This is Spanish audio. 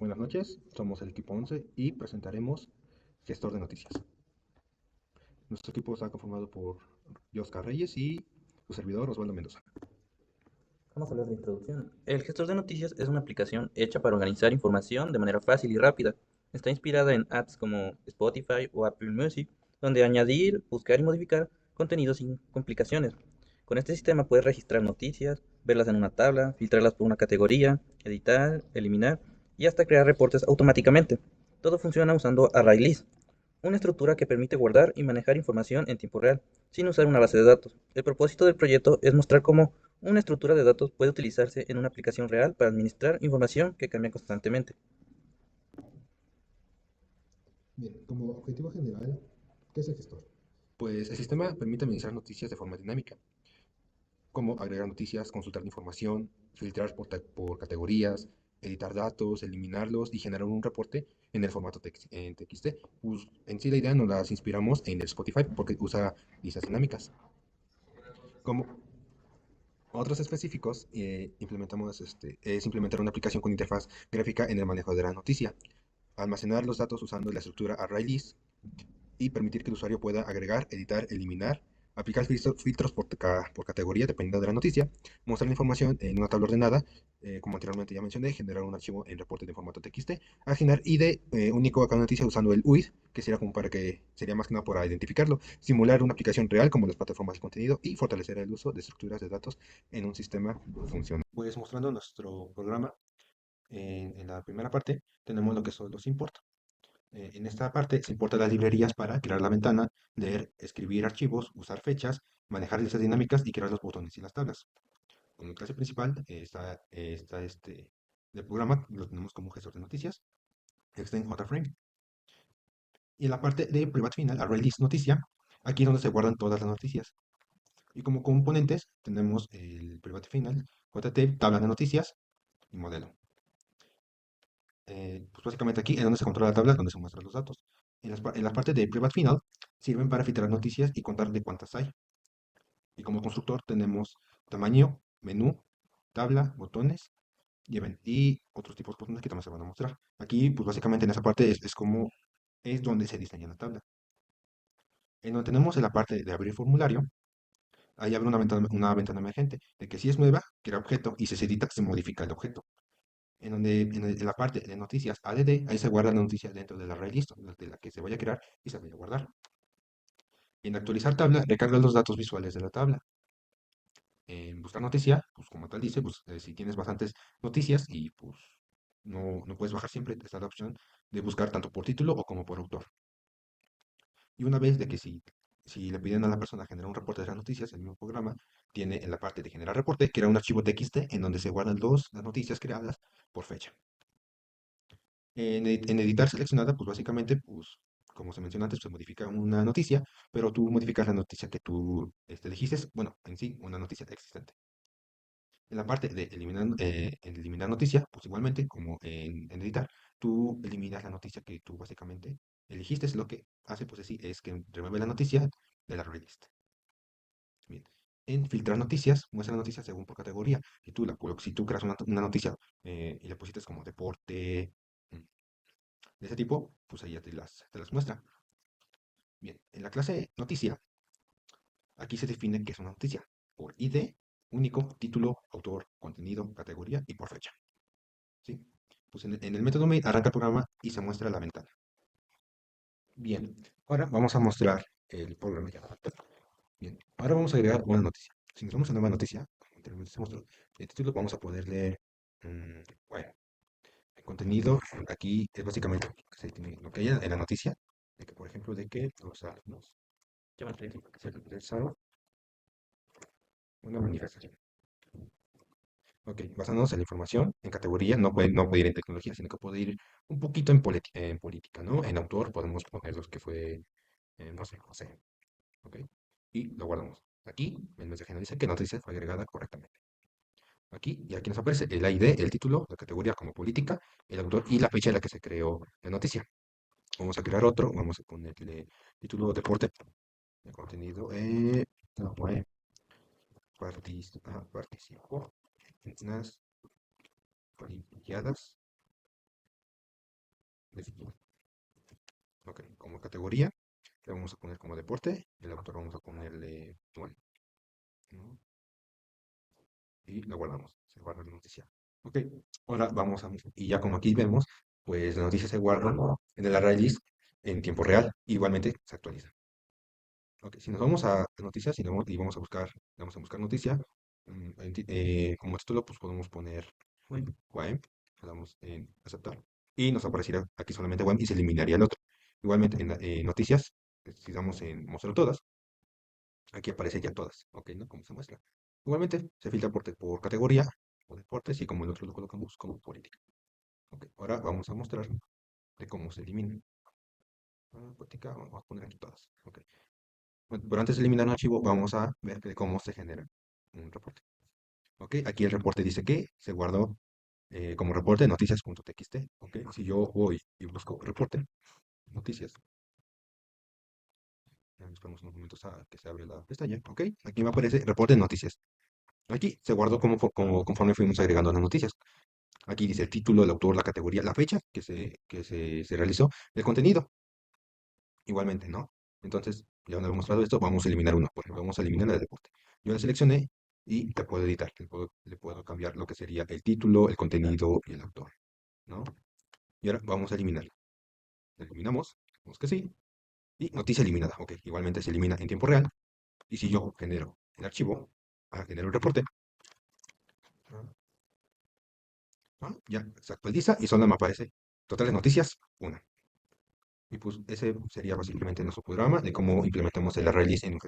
Buenas noches, somos el equipo 11 y presentaremos Gestor de Noticias. Nuestro equipo está conformado por Oscar Reyes y su servidor Osvaldo Mendoza. Vamos a hablar de introducción. El gestor de noticias es una aplicación hecha para organizar información de manera fácil y rápida. Está inspirada en apps como Spotify o Apple Music, donde añadir, buscar y modificar contenido sin complicaciones. Con este sistema puedes registrar noticias, verlas en una tabla, filtrarlas por una categoría, editar, eliminar y hasta crear reportes automáticamente. Todo funciona usando ArrayList, una estructura que permite guardar y manejar información en tiempo real, sin usar una base de datos. El propósito del proyecto es mostrar cómo una estructura de datos puede utilizarse en una aplicación real para administrar información que cambia constantemente. Bien, como objetivo general, ¿qué es el gestor? Pues el sistema permite administrar noticias de forma dinámica, como agregar noticias, consultar información, filtrar por categorías, editar datos, eliminarlos y generar un reporte en el formato en TXT. Pues, en sí la idea nos las inspiramos en el Spotify porque usa listas dinámicas. Como otros específicos, es implementar una aplicación con interfaz gráfica en el manejo de la noticia, almacenar los datos usando la estructura ArrayList y permitir que el usuario pueda agregar, editar, eliminar, aplicar filtros por categoría dependiendo de la noticia, mostrar la información en una tabla ordenada, como anteriormente ya mencioné, generar un archivo en reporte de formato TXT, asignar ID único a cada noticia usando el UID, que sería como para que sería más que nada para identificarlo, simular una aplicación real como las plataformas de contenido y fortalecer el uso de estructuras de datos en un sistema funcional. Pues mostrando nuestro programa, en la primera parte tenemos lo que son los imports. En esta parte se importan las librerías para crear la ventana, leer, escribir archivos, usar fechas, manejar listas dinámicas y crear los botones y las tablas. En la clase principal está del programa, lo tenemos como gestor de noticias, extend other frame. Y en la parte de private final, a release noticia, aquí es donde se guardan todas las noticias. Y como componentes tenemos el private final, JT, tabla de noticias y modelo. Pues básicamente aquí es donde se controla la tabla, donde se muestran los datos. En la parte de private final sirven para filtrar noticias y contar de cuántas hay. Y como constructor tenemos tamaño, menú, tabla, botones y event. Y otros tipos de botones que también se van a mostrar. Aquí, pues básicamente en esa parte es como es donde se diseña la tabla. En donde tenemos en la parte de abrir formulario, ahí abre una ventana emergente de que si es nueva, crea objeto y si se edita, se modifica el objeto. En la parte de noticias ADD, ahí se guarda la noticia dentro de la array list, de la que se vaya a crear y se vaya a guardar. En actualizar tabla, recarga los datos visuales de la tabla. En buscar noticia, pues como tal dice, pues si tienes bastantes noticias y pues no puedes bajar siempre, está la opción de buscar tanto por título o como por autor. Y una vez de que si le piden a la persona generar un reporte de las noticias, el mismo programa tiene en la parte de generar reporte, crea un archivo TXT en donde se guardan las noticias creadas por fecha. En editar seleccionada, pues básicamente, pues como se mencionó antes, se modifica una noticia, pero tú modificas la noticia que tú dijiste, bueno, en sí, una noticia existente. En la parte de eliminar noticia, pues igualmente, como en editar, tú eliminas la noticia que tú básicamente elegiste. Lo que hace, pues así, es que remueve la noticia de la array list. Bien. En filtrar noticias, muestra noticias según por categoría. Si tú creas una noticia y la pusiste como deporte, mm, de ese tipo, pues ahí ya te las muestra. Bien, en la clase noticia, aquí se define qué es una noticia. Por ID, único, título, autor, contenido, categoría y por fecha. ¿Sí? Pues en el método main arranca el programa y se muestra la ventana. Bien, ahora vamos a mostrar el programa ya. Bien, ahora vamos a agregar una noticia. Si nos vamos a nueva noticia, como anteriormente se mostró, el título vamos a poder leer, bueno, el contenido aquí es básicamente lo que hay en la noticia, de que, por ejemplo, de que los alumnos se realizaron una manifestación. Ok, basándonos en la información, en categoría, no puede ir en tecnología, sino que puede ir un poquito en política, ¿no? En autor podemos poner los que fue, no sé, José, ¿ok? Y lo guardamos. Aquí el mensaje nos dice que la noticia fue agregada correctamente. Aquí, y aquí nos aparece el ID, el título, la categoría como política, el autor y la fecha en la que se creó la noticia. Vamos a crear otro, vamos a ponerle título deporte, el contenido, no, participó en las Olimpiadas de fútbol. Ok, como categoría le vamos a poner como deporte, el autor vamos a ponerle actual, ¿no? Y lo guardamos, se guarda la noticia. Ok, ahora vamos a, y ya como aquí vemos, pues la noticia se guarda en el array list en tiempo real, igualmente se actualiza. Ok, si nos vamos a noticias y vamos a buscar noticia, como título pues podemos poner WAMP, le damos en aceptar y nos aparecerá aquí solamente WAMP y se eliminaría el otro. Igualmente en noticias, si damos en mostrar todas, aquí aparece ya todas, ok, ¿no? Como se muestra. Igualmente se filtra por categoría o deportes y como el otro lo colocamos como política. Ok, ahora vamos a mostrar de cómo se elimina. Política, vamos a poner aquí todas. Ok. Bueno, pero antes de eliminar un archivo, vamos a ver de cómo se genera un reporte. Ok, aquí el reporte dice que se guardó como reporte noticias.txt. Ok, si yo voy y busco reporte, noticias, esperamos unos momentos a que se abre la pestaña. Ok, aquí me aparece reporte de noticias. Aquí se guardó conforme fuimos agregando las noticias. Aquí dice el título, el autor, la categoría, la fecha se realizó, el contenido, igualmente, ¿no? Entonces, ya una vez mostrado esto, vamos a eliminar uno. Por ejemplo, vamos a eliminar el deporte. Yo la seleccioné y la puedo editar. Le puedo cambiar lo que sería el título, el contenido y el autor, ¿no? Y ahora vamos a eliminarlo. La eliminamos, vemos que sí. Y noticia eliminada. Ok, igualmente se elimina en tiempo real. Y si yo genero el archivo, genero el reporte, ah, ya se actualiza y solo me aparece totales noticias, una. Y pues ese sería básicamente nuestro programa de cómo implementamos el array list en un